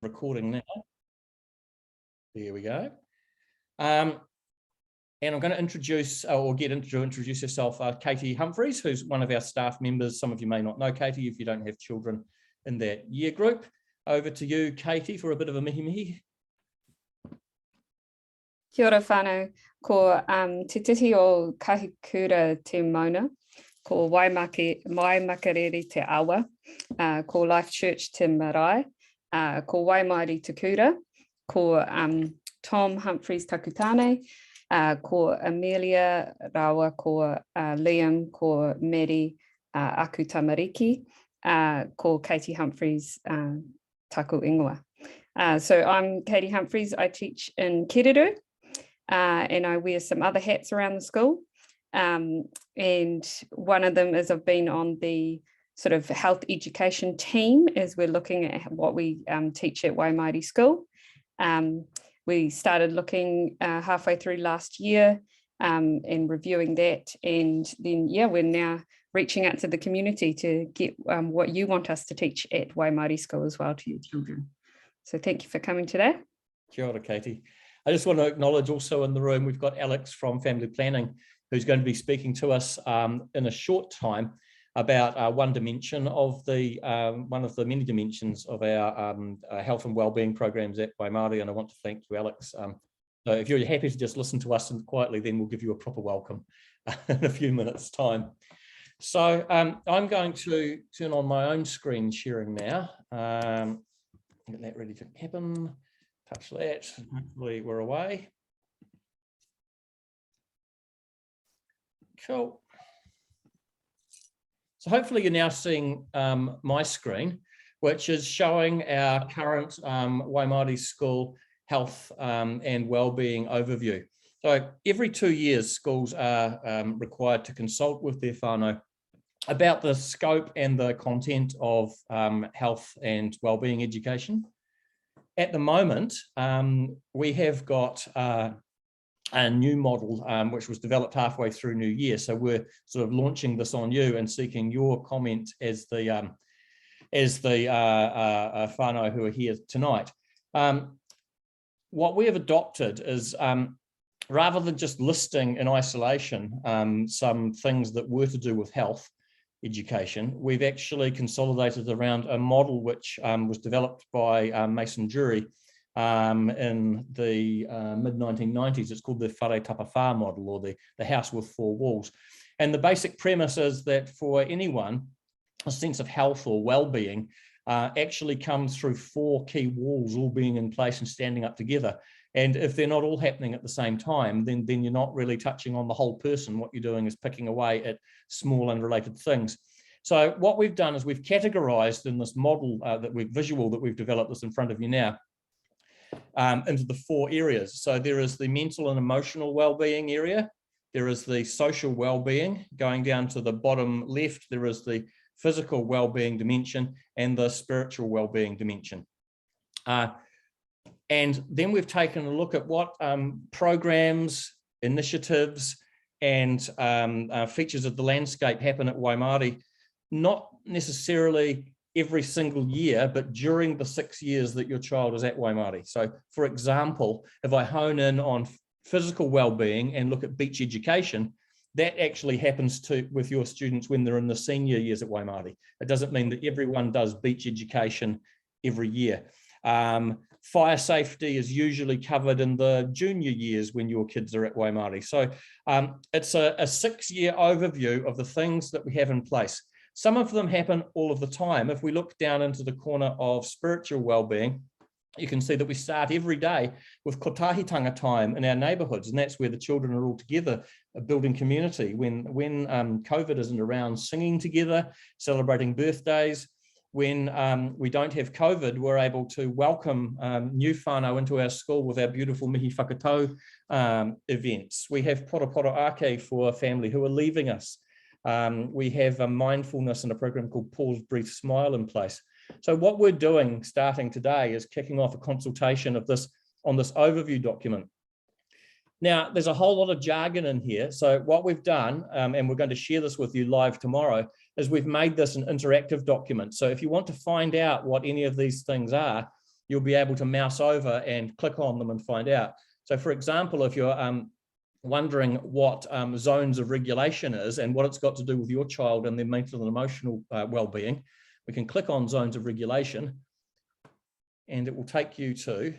Recording now. There we go. And I'm going to introduce, or get into to introduce yourself, Katie Humphreys, who's one of our staff members. Some of you may not know Katie if you don't have children in that year group. Over to you, Katie, for a bit of a mihi mihi. Kia ora whānau, ko te titi o kahikura te mauna, ko Waimakariri te awa, ko Life Church te marae, ko Waimairi te kura, ko Tom Humphreys takutane, ko Amelia Rawa, ko Liam, ko Mary Aku Tamariki, ko Katie Humphreys taku ingoa. So I'm Katie Humphreys. I teach in Kereru, and I wear some other hats around the school. And one of them is I've been on the sort of health education team as we're looking at what we teach at Waimairi School. We started looking halfway through last year and reviewing that. And then, yeah, we're now reaching out to the community to get what you want us to teach at Waimairi School as well to your children. So thank you for coming today. Kia ora, Katie. I just want to acknowledge also in the room, we've got Alex from Family Planning, who's going to be speaking to us in a short time about one dimension of the one of the many dimensions of our health and wellbeing programs at Waimairi, and I want to thank you, Alex. So if you're happy to just listen to us and quietly, then we'll give you a proper welcome in a few minutes' time. So I'm going to turn on my own screen sharing now. Get that ready to happen. Touch that. Hopefully we're away. Cool. So hopefully you're now seeing my screen, which is showing our current Waimairi School health and wellbeing overview. So every 2 years, schools are required to consult with their whānau about the scope and the content of health and wellbeing education. At the moment, we have got a new model which was developed halfway through New Year. So we're sort of launching this on you and seeking your comment as the whānau who are here tonight. What we have adopted is rather than just listing in isolation some things that were to do with health education, we've actually consolidated around a model which was developed by Mason Jury in the mid-1990s. It's called the Whare Tapawhā model, or the house with four walls. And the basic premise is that for anyone, a sense of health or well-being actually comes through four key walls all being in place and standing up together. And if they're not all happening at the same time, then you're not really touching on the whole person. What you're doing is picking away at small unrelated things. So what we've done is we've categorized in this model that we've developed this in front of you now, into the four areas. So there is the mental and emotional well-being area. There is the social well-being. Going down to the bottom left, there is the physical well-being dimension and the spiritual well-being dimension. And then we've taken a look at what programs, initiatives, and features of the landscape happen at Waimairi, not necessarily every single year, but during the 6 years that your child is at Waimairi. So, for example, if I hone in on physical well-being and look at beach education, that actually happens with your students when they're in the senior years at Waimairi. It doesn't mean that everyone does beach education every year. Fire safety is usually covered in the junior years when your kids are at Waimairi. So it's a 6-year overview of the things that we have in place. Some of them happen all of the time. If we look down into the corner of spiritual well-being, you can see that we start every day with kotahitanga time in our neighbourhoods, and that's where the children are all together, building community. When COVID isn't around, singing together, celebrating birthdays. When we don't have COVID, we're able to welcome new whānau into our school with our beautiful mihi whakatau events. We have poro poro ake for a family who are leaving us. We have a mindfulness and a program called Pause, Breathe, Smile in place. So what we're doing starting today is kicking off a consultation of this on this overview document. Now, there's a whole lot of jargon in here. So what we've done, and we're going to share this with you live tomorrow, is we've made this an interactive document. So if you want to find out what any of these things are, you'll be able to mouse over and click on them and find out. So for example, if you're wondering what zones of regulation is and what it's got to do with your child and their mental and emotional well-being, we can click on zones of regulation and it will take you to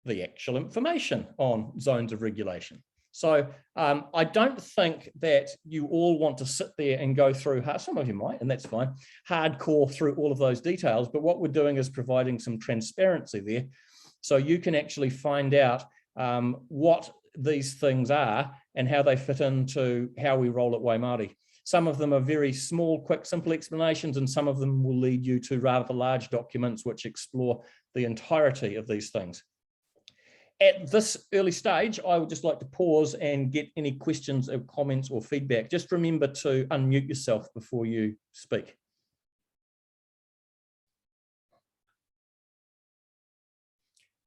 the actual information on zones of regulation. So I don't think that you all want to sit there and go through, some of you might, and that's fine, hardcore through all of those details, but what we're doing is providing some transparency there so you can actually find out what these things are and how they fit into how we roll at Waimarie. Some of them are very small, quick, simple explanations, and some of them will lead you to rather large documents which explore the entirety of these things. At this early stage, I would just like to pause and get any questions or comments or feedback. Just remember to unmute yourself before you speak.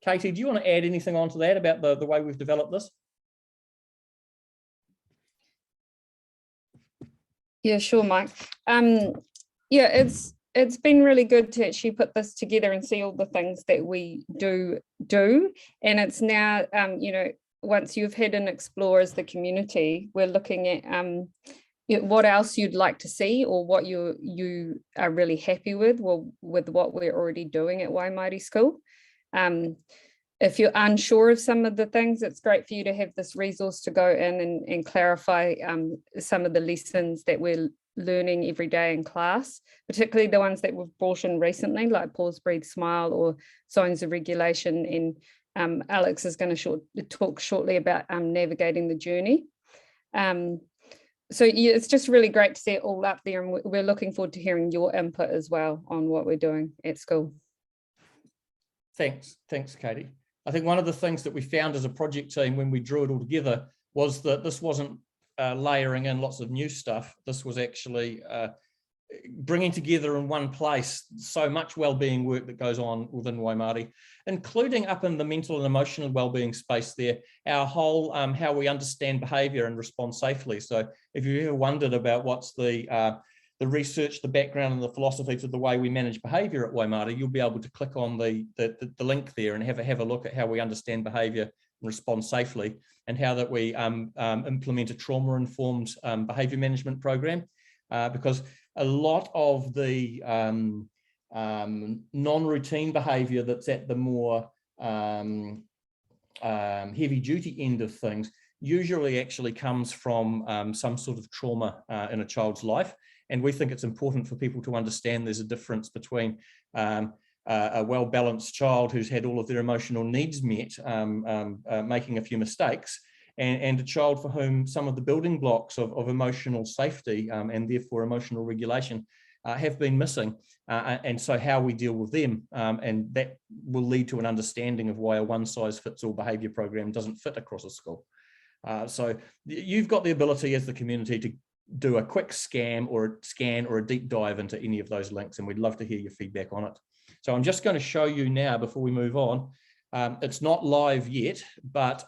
Katie, do you want to add anything onto that about the way we've developed this? Yeah, sure, Mike. Yeah, it's been really good to actually put this together and see all the things that we do. And it's now, you know, once you've had an explore as the community, we're looking at what else you'd like to see or what you are really happy with, well, with what we're already doing at Waimarie School. If you're unsure of some of the things, it's great for you to have this resource to go in and clarify some of the lessons that we're learning every day in class, particularly the ones that we've brought in recently, like Pause, Breathe, Smile, or Zones of Regulation. And Alex is going to talk shortly about navigating the journey. So yeah, it's just really great to see it all up there, and we're looking forward to hearing your input as well on what we're doing at school. Thanks, Katie. I think one of the things that we found as a project team when we drew it all together was that this wasn't layering in lots of new stuff. This was actually bringing together in one place so much well-being work that goes on within Waimarie, including up in the mental and emotional well-being space there, our whole how we understand behaviour and respond safely. So if you've ever wondered about what's the research, the background and the philosophy to the way we manage behaviour at Waimarie, you'll be able to click on the link there and have a look at how we understand behaviour and respond safely, and how that we implement a trauma-informed behaviour management program, because a lot of the non-routine behaviour that's at the more heavy-duty end of things usually actually comes from some sort of trauma in a child's life. And we think it's important for people to understand there's a difference between a well-balanced child who's had all of their emotional needs met, making a few mistakes, and a child for whom some of the building blocks of emotional safety and therefore emotional regulation have been missing. And so how we deal with them, and that will lead to an understanding of why a one-size-fits-all behaviour program doesn't fit across a school. So you've got the ability as the community to do a quick scan or a deep dive into any of those links, and we'd love to hear your feedback on it. So I'm just going to show you now before we move on. It's not live yet, but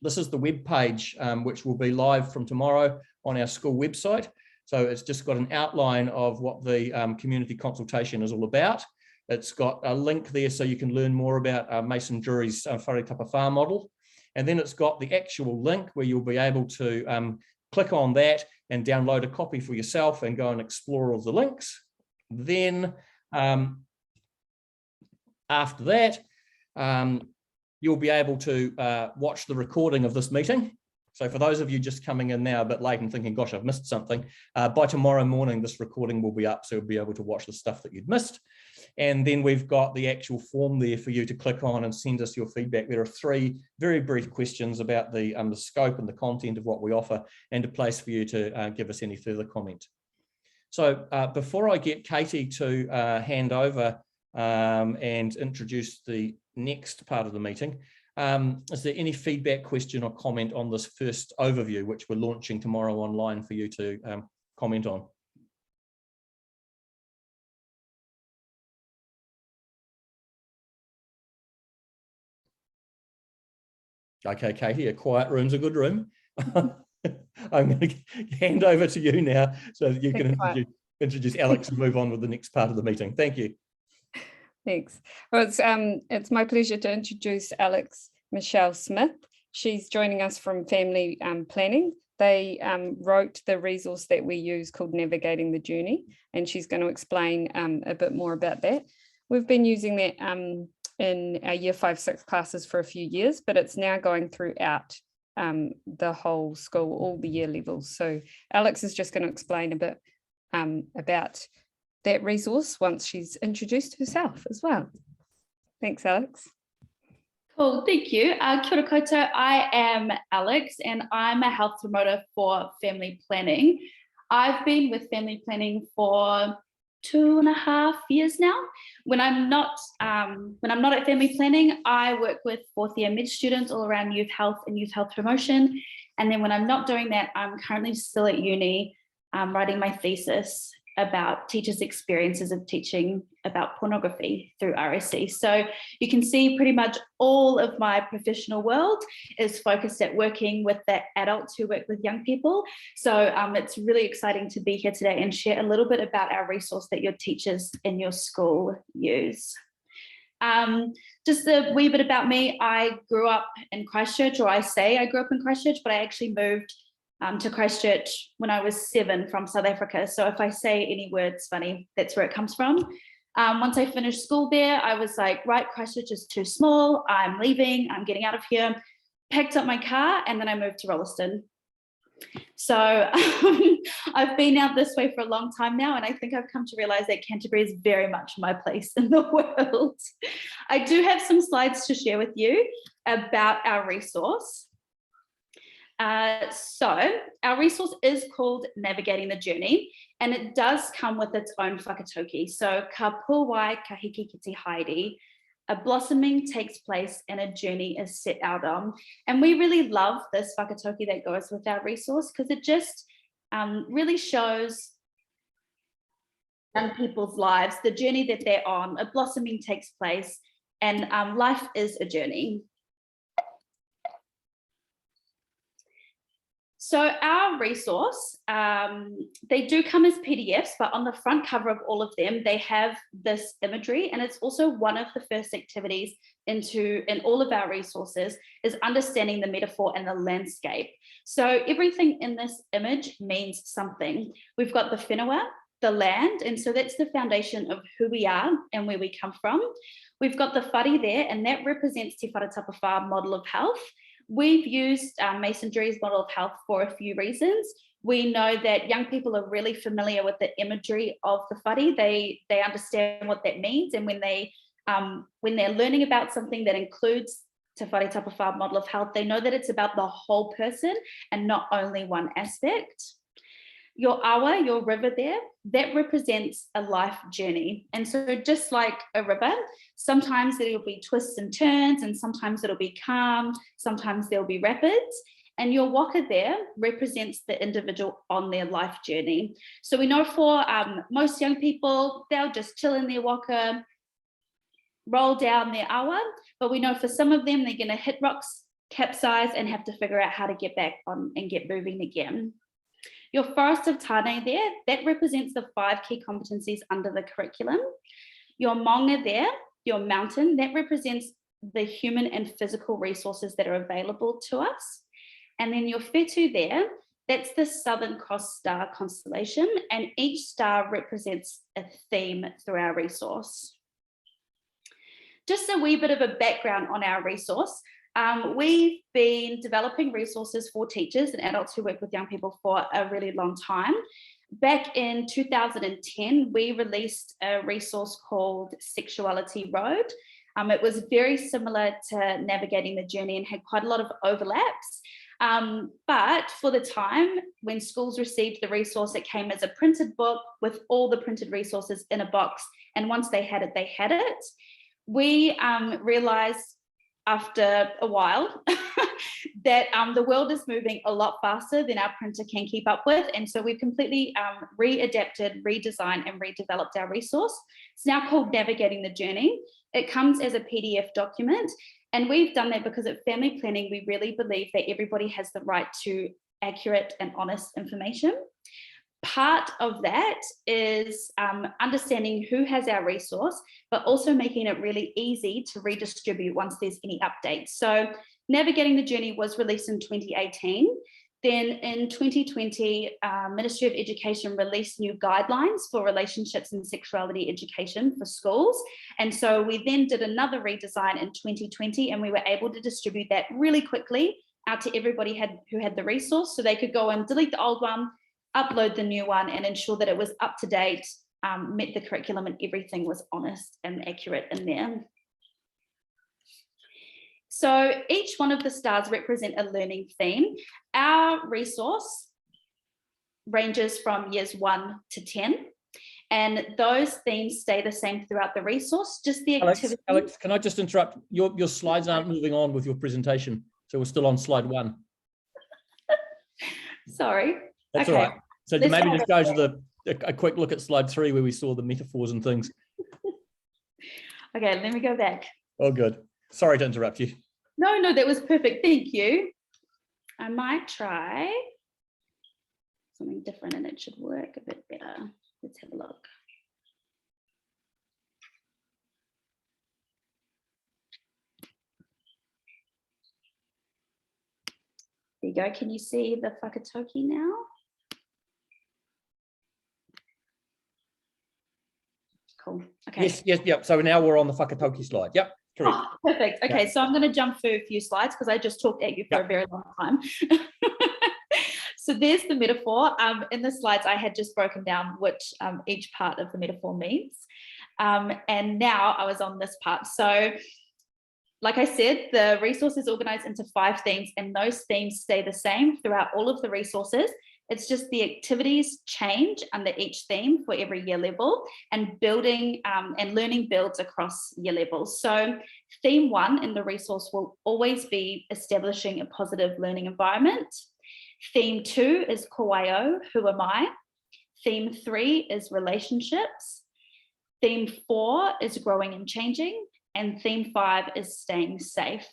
this is the web page, which will be live from tomorrow on our school website. So it's just got an outline of what the community consultation is all about. It's got a link there so you can learn more about Mason Drury's wharekapa whā model. And then it's got the actual link where you'll be able to click on that and download a copy for yourself and go and explore all the links. Then after that, you'll be able to watch the recording of this meeting. So for those of you just coming in now a bit late and thinking, gosh, I've missed something, by tomorrow morning, this recording will be up, so you'll be able to watch the stuff that you'd missed. And then we've got the actual form there for you to click on and send us your feedback. There are 3 very brief questions about the scope and the content of what we offer, and a place for you to give us any further comment. So before I get Katie to hand over and introduce the next part of the meeting, is there any feedback, question or comment on this first overview, which we're launching tomorrow online for you to comment on? Okay, Katie, a quiet room's a good room. I'm going to hand over to you now so that you can introduce Alex and move on with the next part of the meeting. Thank you. Thanks. Well, it's my pleasure to introduce Alex Michelle Smith. She's joining us from Family Planning. They wrote the resource that we use called Navigating the Journey, and she's going to explain a bit more about that. We've been using that in our year 5-6 classes for a few years, but it's now going throughout the whole school, all the year levels. So Alex is just going to explain a bit about that resource once she's introduced herself as well. Thanks, Alex. Cool, thank you. Kia ora koutou. I am Alex and I'm a health promoter for Family Planning. I've been with Family Planning for 2.5 years now. When I'm not at Family Planning, I work with 4th year med students all around youth health and youth health promotion. And then when I'm not doing that, I'm currently still at uni writing my thesis about teachers' experiences of teaching about pornography through RSC. So you can see pretty much all of my professional world is focused at working with the adults who work with young people. So it's really exciting to be here today and share a little bit about our resource that your teachers in your school use. Just a wee bit about me. I grew up in Christchurch, or I say I grew up in Christchurch, but I actually moved to Christchurch when I was 7 from South Africa. So if I say any words funny, that's where it comes from. Once I finished school there, I was like, right, Christchurch is too small. I'm leaving, I'm getting out of here. Packed up my car and then I moved to Rolleston. So I've been out this way for a long time now, and I think I've come to realize that Canterbury is very much my place in the world. I do have some slides to share with you about our resource. So our resource is called Navigating the Journey, and it does come with its own whakatauki. So ka puwai ka hiki kiti haere, a blossoming takes place and a journey is set out on. And we really love this whakatauki that goes with our resource because it just really shows young people's lives, the journey that they're on. A blossoming takes place and life is a journey. So our resource, they do come as PDFs, but on the front cover of all of them, they have this imagery, and it's also one of the first activities in all of our resources is understanding the metaphor and the landscape. So everything in this image means something. We've got the whenua, the land, and so that's the foundation of who we are and where we come from. We've got the whare there, and that represents Te Wharatapawha model of health. We've used Masonry's model of health for a few reasons. We know that young people are really familiar with the imagery of the whare. They understand what that means, and when they're learning about something that includes Te Wharatapawha model of health, they know that it's about the whole person and not only one aspect. Your awa, your river there, that represents a life journey. And so just like a river, sometimes there'll be twists and turns, and sometimes it'll be calm, sometimes there'll be rapids. And your waka there represents the individual on their life journey. So we know for most young people, they'll just chill in their waka, roll down their awa, but we know for some of them, they're gonna hit rocks, capsize, and have to figure out how to get back on and get moving again. Your forest of Tāne there, that represents the 5 key competencies under the curriculum. Your maunga there, your mountain, that represents the human and physical resources that are available to us. And then your whetū there, that's the Southern Cross Star constellation, and each star represents a theme through our resource. Just a wee bit of a background on our resource. We've been developing resources for teachers and adults who work with young people for a really long time. Back in 2010, we released a resource called Sexuality Road. It was very similar to Navigating the Journey and had quite a lot of overlaps. But for the time when schools received the resource, it came as a printed book with all the printed resources in a box. And once they had it, they had it. We realized after a while that the world is moving a lot faster than our printer can keep up with. And so we've completely readapted, redesigned, and redeveloped our resource. It's now called Navigating the Journey. It comes as a PDF document. And we've done that because at Family Planning, we really believe that everybody has the right to accurate and honest information. part of that is understanding who has our resource, but also making it really easy to redistribute once there's any updates. So Navigating the Journey was released in 2018. Then in 2020, Ministry of Education released new guidelines for relationships and sexuality education for schools. And so we then did another redesign in 2020, and we were able to distribute that really quickly out to everybody who had the resource, so they could go and delete the old one, upload the new one, and ensure that it was up to date, met the curriculum, and everything was honest and accurate in there. So each one of the stars represent a learning theme. Our resource ranges from years 1 to 10, and those themes stay the same throughout the resource, just the activity. Alex, can I just interrupt? Your slides aren't moving on with your presentation, so we're still on slide 1. Sorry. That's okay. all right. So maybe just go to a quick look at slide 3 where we saw the metaphors and things. Okay, let me go back. Oh, good. Sorry to interrupt you. No, that was perfect. Thank you. I might try something different and it should work a bit better. Let's have a look. There you go. Can you see the whakatauki now? Cool. Okay. Yes, yep. So now we're on the whakatauki slide. Yep. Correct. Oh, perfect. Okay, so I'm going to jump through a few slides because I just talked at you for a very long time. So there's the metaphor. In the slides, I had just broken down which each part of the metaphor means. And now I was on this part. So like I said, the resource is organized into 5 themes, and those themes stay the same throughout all of the resources. It's just the activities change under each theme for every year level, and building and learning builds across year levels. So theme 1 in the resource will always be establishing a positive learning environment. Theme 2 is Kawaio, who am I? Theme 3 is relationships. Theme 4 is growing and changing. And theme 5 is staying safe.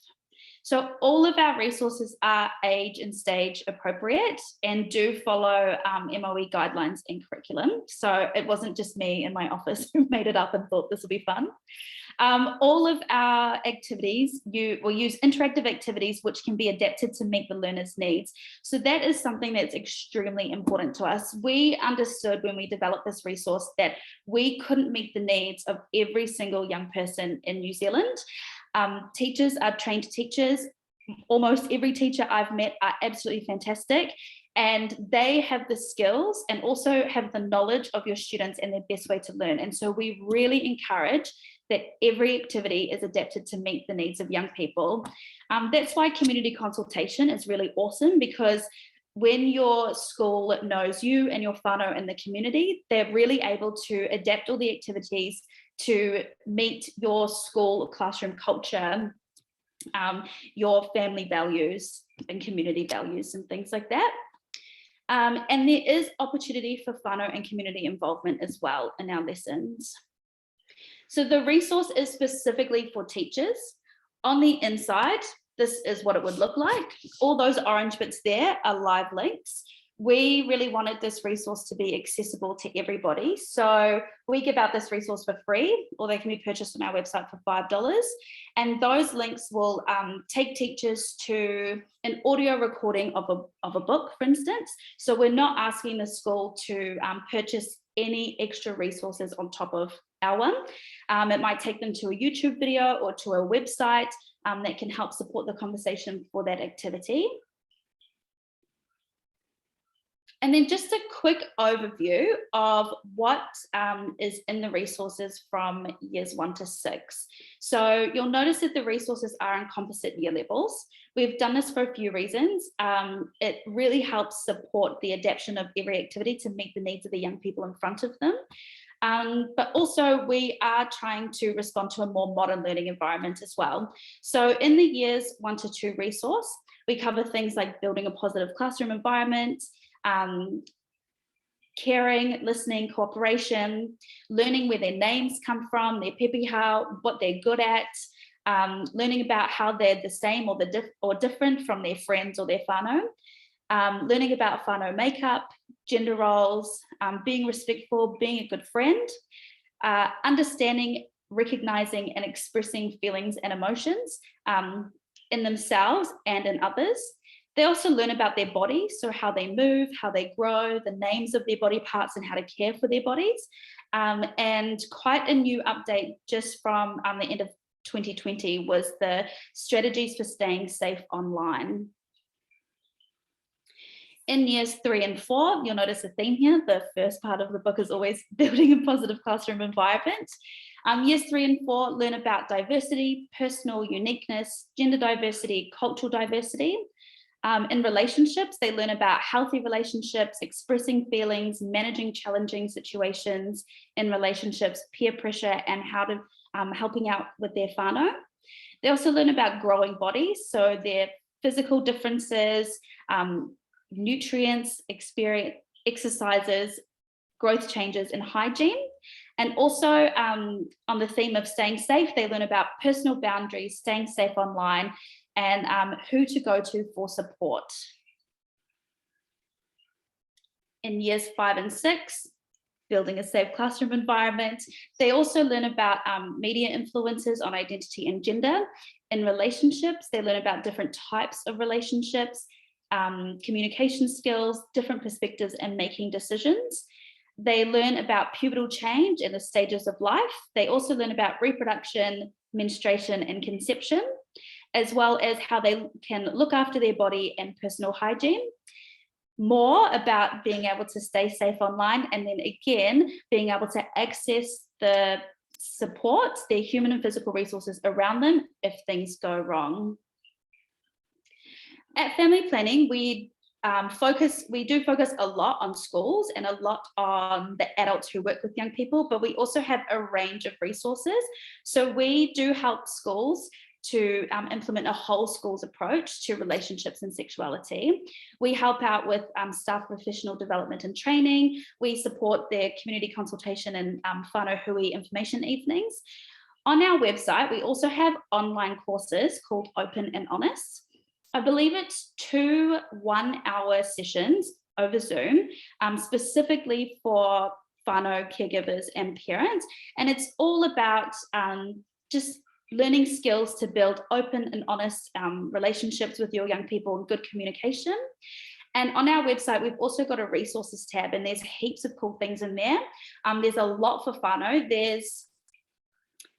So all of our resources are age and stage appropriate and do follow MOE guidelines and curriculum. So it wasn't just me in my office who made it up and thought this will be fun. All of our activities, will use interactive activities which can be adapted to meet the learner's needs. So that is something that's extremely important to us. We understood when we developed this resource that we couldn't meet the needs of every single young person in New Zealand. Teachers are trained teachers. Almost every teacher I've met are absolutely fantastic, and they have the skills and also have the knowledge of your students and their best way to learn. And so we really encourage that every activity is adapted to meet the needs of young people. That's why community consultation is really awesome, because when your school knows you and your whānau in the community, they're really able to adapt all the activities to meet your school classroom culture, your family values and community values and things like that. And there is opportunity for whānau and community involvement as well in our lessons. So the resource is specifically for teachers. On the inside, this is what it would look like. All those orange bits there are live links. We really wanted this resource to be accessible to everybody. So we give out this resource for free, or they can be purchased on our website for $5. And those links will take teachers to an audio recording of a book, for instance. So we're not asking the school to purchase any extra resources on top of our one. It might take them to a YouTube video or to a website that can help support the conversation for that activity. And then just a quick overview of what is in the resources from years 1 to 6. So you'll notice that the resources are in composite year levels. We've done this for a few reasons. It really helps support the adaptation of every activity to meet the needs of the young people in front of them. But also we are trying to respond to a more modern learning environment as well. So in the years 1 to 2 resource, we cover things like building a positive classroom environment, caring, listening, cooperation, learning where their names come from, their pepihau, what they're good at, learning about how they're the same or different from their friends or their whānau, learning about whānau makeup, gender roles, being respectful, being a good friend, understanding, recognizing and expressing feelings and emotions in themselves and in others. They also learn about their bodies, so how they move, how they grow, the names of their body parts and how to care for their bodies. And quite a new update just from the end of 2020 was the strategies for staying safe online. In years 3 and 4, you'll notice a theme here. The first part of the book is always building a positive classroom environment. Years 3 and 4 learn about diversity, personal uniqueness, gender diversity, cultural diversity. In relationships, they learn about healthy relationships, expressing feelings, managing challenging situations in relationships, peer pressure, and how to helping out with their whānau. They also learn about growing bodies, so their physical differences, nutrients, experience, exercises, growth changes, and hygiene. And also on the theme of staying safe, they learn about personal boundaries, staying safe online, and who to go to for support. In years 5 and 6, building a safe classroom environment, they also learn about media influences on identity and gender. In relationships, they learn about different types of relationships, communication skills, different perspectives, and making decisions. They learn about pubertal change and the stages of life. They also learn about reproduction, menstruation, and conception, as well as how they can look after their body and personal hygiene. More about being able to stay safe online, and then again, being able to access the support, their human and physical resources around them if things go wrong. At Family Planning, we do focus a lot on schools and a lot on the adults who work with young people, but we also have a range of resources. So we do help schools to implement a whole schools approach to relationships and sexuality. We help out with staff professional development and training. We support their community consultation and whānau hui information evenings. On our website, we also have online courses called Open and Honest. I believe it's 2 one-hour sessions over Zoom, specifically for whānau, caregivers, and parents. And it's all about just learning skills to build open and honest relationships with your young people and good communication. And on our website, we've also got a resources tab, and there's heaps of cool things in there. There's a lot for whānau. There's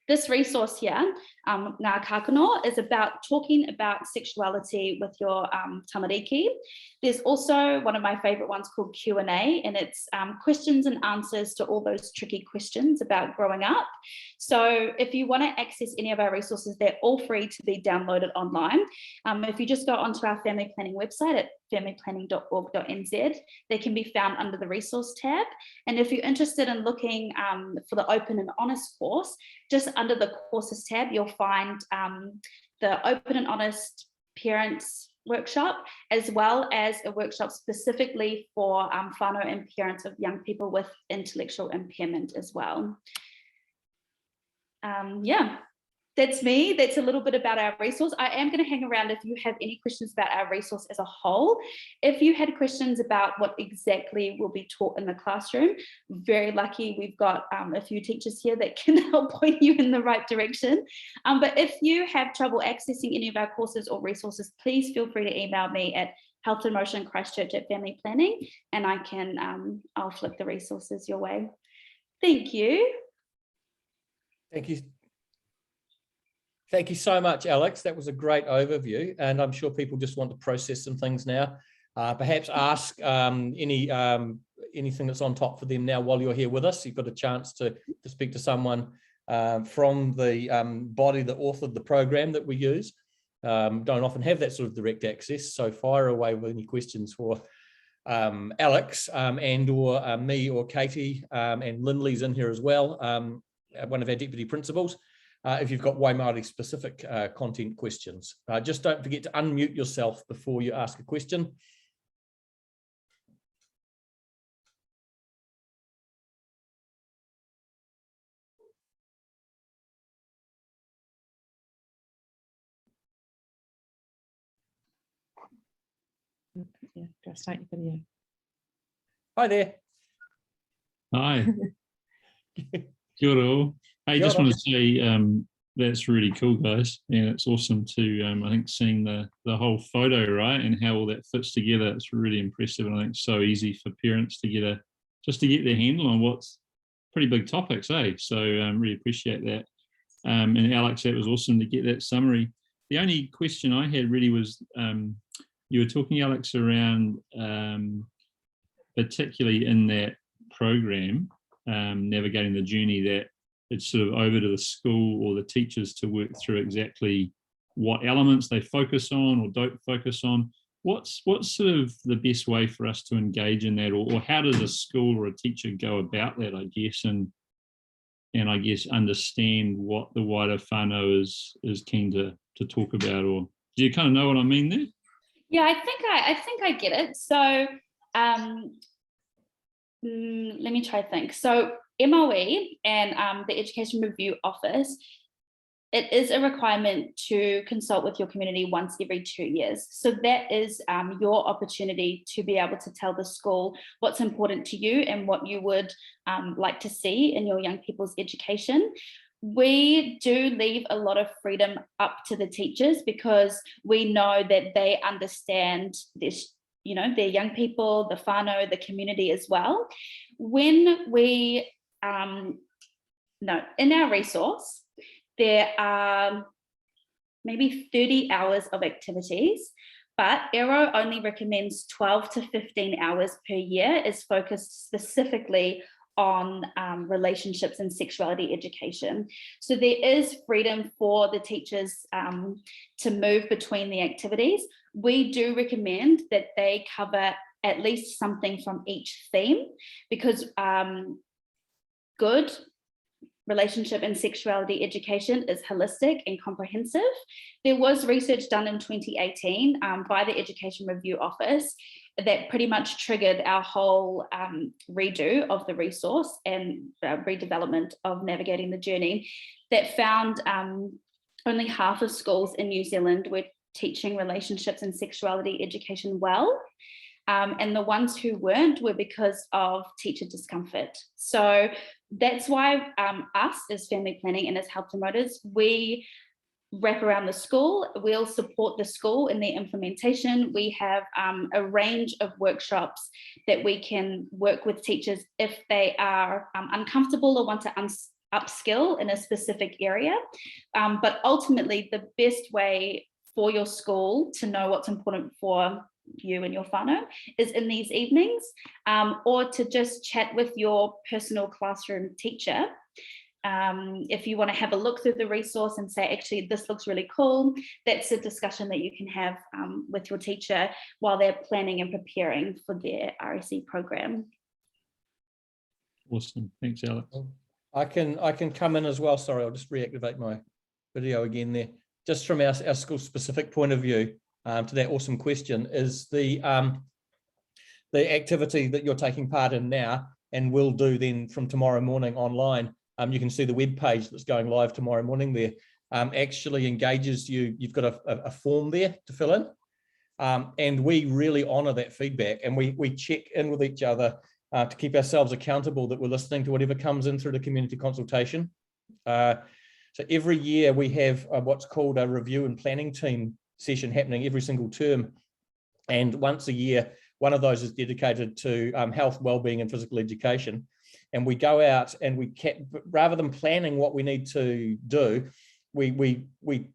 this resource here, Ngā Kākano, is about talking about sexuality with your tamariki. There's also one of my favorite ones called Q&A, and it's questions and answers to all those tricky questions about growing up. So if you want to access any of our resources, they're all free to be downloaded online. If you just go onto our family planning website at familyplanning.org.nz, they can be found under the resource tab. And if you're interested in looking for the Open and Honest course, just under the courses tab, you'll find the Open and Honest Parents workshop, as well as a workshop specifically for whānau and parents of young people with intellectual impairment as well. Yeah, that's me. That's a little bit about our resource. I am going to hang around if you have any questions about our resource as a whole. If you had questions about what exactly will be taught in the classroom, very lucky we've got a few teachers here that can help point you in the right direction. But if you have trouble accessing any of our courses or resources, please feel free to email me at Health and Motion Christchurch at Family Planning, and I can, I'll flick the resources your way. Thank you. Thank you. Thank you so much, Alex. That was a great overview, and I'm sure people just want to process some things now. Perhaps ask anything that's on top for them now while you're here with us. You've got a chance to speak to someone from the body that authored the program that we use. Don't often have that sort of direct access, so fire away with any questions for Alex and or me or Katie, and Lindley's in here as well, one of our deputy principals. If you've got Waimaori specific content questions. Just don't forget to unmute yourself before you ask a question. Yeah, go start your video. Hi there. Hi. Kia ora all. Hey, Kia just ora. want to say that's really cool, guys, and it's awesome to I think seeing the whole photo, right, and how all that fits together. It's really impressive, and I think it's so easy for parents to get their handle on what's pretty big topics, eh? So really appreciate that. And Alex, that was awesome to get that summary. The only question I had really was you were talking, Alex, around particularly in that program, navigating the journey, that it's sort of over to the school or the teachers to work through exactly what elements they focus on or don't focus on. What's sort of the best way for us to engage in that, or how does a school or a teacher go about that, I guess, and I guess understand what the wider whānau is keen to talk about? Or do you kind of know what I mean there? Yeah, I think I get it. So let me try to think. So MOE and the Education Review Office, it is a requirement to consult with your community once every 2 years. So that is your opportunity to be able to tell the school what's important to you and what you would like to see in your young people's education. We do leave a lot of freedom up to the teachers because we know that they understand this, you know, their young people, the whānau, the community as well. When we, in our resource, there are maybe 30 hours of activities, but Aero only recommends 12 to 15 hours per year is focused specifically on relationships and sexuality education. So there is freedom for the teachers to move between the activities. We do recommend that they cover at least something from each theme, because good relationship and sexuality education is holistic and comprehensive. There was research done in 2018 by the Education Review Office that pretty much triggered our whole redo of the resource and redevelopment of Navigating the Journey, that found only half of schools in New Zealand were teaching relationships and sexuality education well. And the ones who weren't were because of teacher discomfort. So that's why us as family planning and as health promoters, we wrap around the school. We'll support the school in their implementation. We have a range of workshops that we can work with teachers if they are uncomfortable or want to upskill in a specific area. But ultimately, the best way for your school to know what's important for you and your whānau is in these evenings, or to just chat with your personal classroom teacher. If you want to have a look through the resource and say, actually, this looks really cool, that's a discussion that you can have with your teacher while they're planning and preparing for their RSE program. Awesome, thanks, Alex. I can come in as well. Sorry, I'll just reactivate my video again there. Just from our school specific point of view, to that awesome question, is the activity that you're taking part in now and will do then from tomorrow morning online. You can see the web page that's going live tomorrow morning there, actually engages you. You've got a form there to fill in, and we really honour that feedback, and we check in with each other to keep ourselves accountable that we're listening to whatever comes in through the community consultation. So every year we have what's called a review and planning team session happening every single term, and once a year one of those is dedicated to health, wellbeing and physical education. And we go out and rather than planning what we need to do, we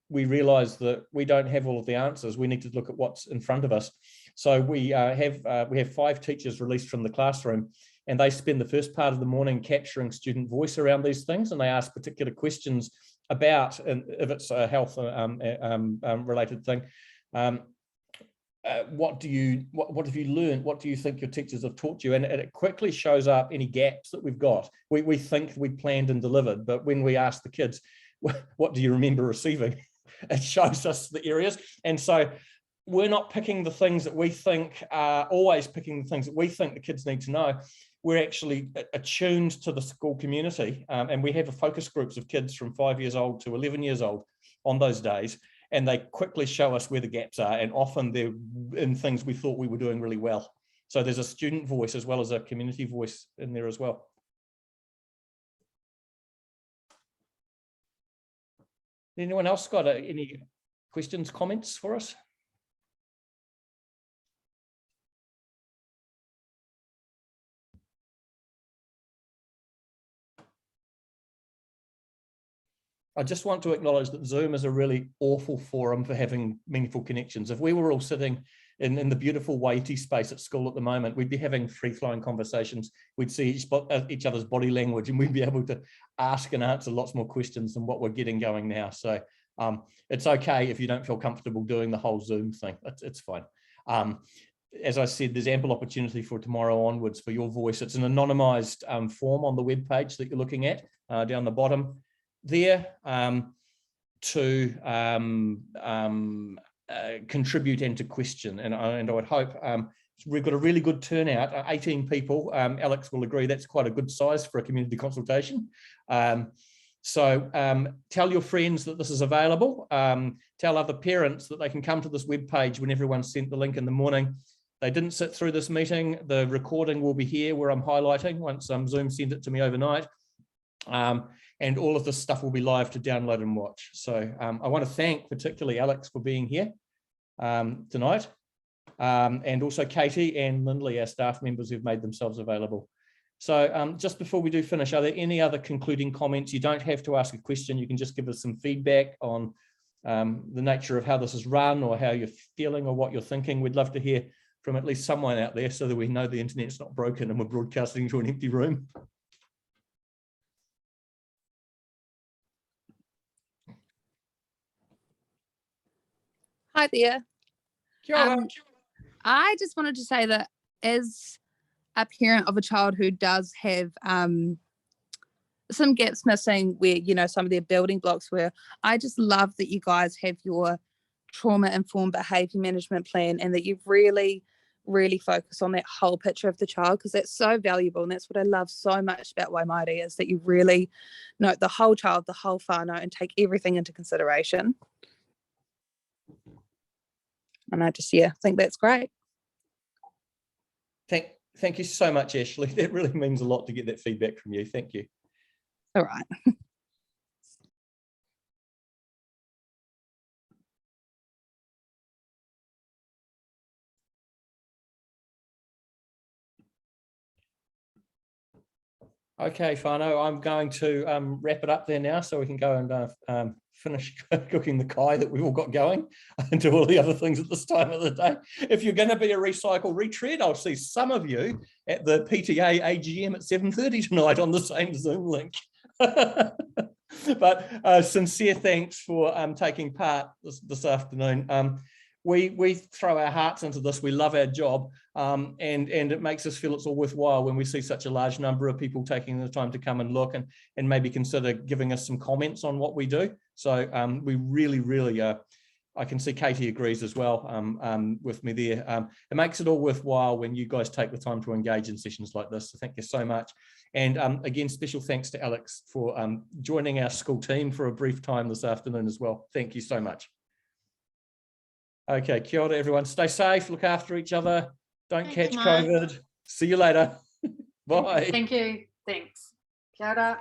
realize that we don't have all of the answers. We need to look at what's in front of us. So we have 5 teachers released from the classroom, and they spend the first part of the morning capturing student voice around these things, and they ask particular questions about, and if it's a health related thing, what have you learned? What do you think your teachers have taught you? And it quickly shows up any gaps that we've got. We think we planned and delivered, but when we ask the kids, what do you remember receiving? It shows us the areas. And so we're not picking the things that we think, always picking the things that we think the kids need to know. We're actually attuned to the school community, and we have focus groups of kids from 5 years old to 11 years old on those days, and they quickly show us where the gaps are, and often they're in things we thought we were doing really well. So there's a student voice as well as a community voice in there as well. Anyone else got any questions, comments for us? I just want to acknowledge that Zoom is a really awful forum for having meaningful connections. If we were all sitting in the beautiful Waiti space at school at the moment, we'd be having free-flowing conversations. We'd see each other's body language, and we'd be able to ask and answer lots more questions than what we're getting going now. So it's okay if you don't feel comfortable doing the whole Zoom thing. It's fine. As I said, there's ample opportunity for tomorrow onwards for your voice. It's an anonymized form on the web page that you're looking at down the bottom there to contribute and to question, and I would hope we've got a really good turnout. 18 people. Alex will agree that's quite a good size for a community consultation. So tell your friends that this is available. Tell other parents that they can come to this web page when everyone's sent the link in the morning. They didn't sit through this meeting. The recording will be here where I'm highlighting once Zoom sent it to me overnight. And all of this stuff will be live to download and watch. So I want to thank particularly Alex for being here tonight, and also Katie and Lindley, our staff members who've made themselves available. So just before we do finish, are there any other concluding comments? You don't have to ask a question. You can just give us some feedback on the nature of how this is run or how you're feeling or what you're thinking. We'd love to hear from at least someone out there so that we know the internet's not broken and we're broadcasting to an empty room. Hi there. Kia ora. I just wanted to say that as a parent of a child who does have some gaps missing where, you know, some of their building blocks were, I just love that you guys have your trauma-informed behaviour management plan and that you've really focus on that whole picture of the child, because that's so valuable, and that's what I love so much about Waimairi, is that you really note the whole child, the whole whānau, and take everything into consideration. And I just, think that's great. Thank you so much, Ashley. That really means a lot to get that feedback from you. Thank you. All right. Okay, whānau, I'm going to wrap it up there now so we can go and finish cooking the kai that we've all got going and do all the other things at this time of the day. If you're going to be a recycle retread, I'll see some of you at the PTA AGM at 7:30 tonight on the same Zoom link. But sincere thanks for taking part this afternoon. We throw our hearts into this. We love our job, and it makes us feel it's all worthwhile when we see such a large number of people taking the time to come and look and maybe consider giving us some comments on what we do. So we really, I can see Katie agrees as well with me there. It makes it all worthwhile when you guys take the time to engage in sessions like this. So thank you so much. And again, special thanks to Alex for joining our school team for a brief time this afternoon as well. Thank you so much. Okay, kia ora everyone. Stay safe, look after each other. Don't catch COVID. See you later. Bye. Thank you. Thanks. Kia ora.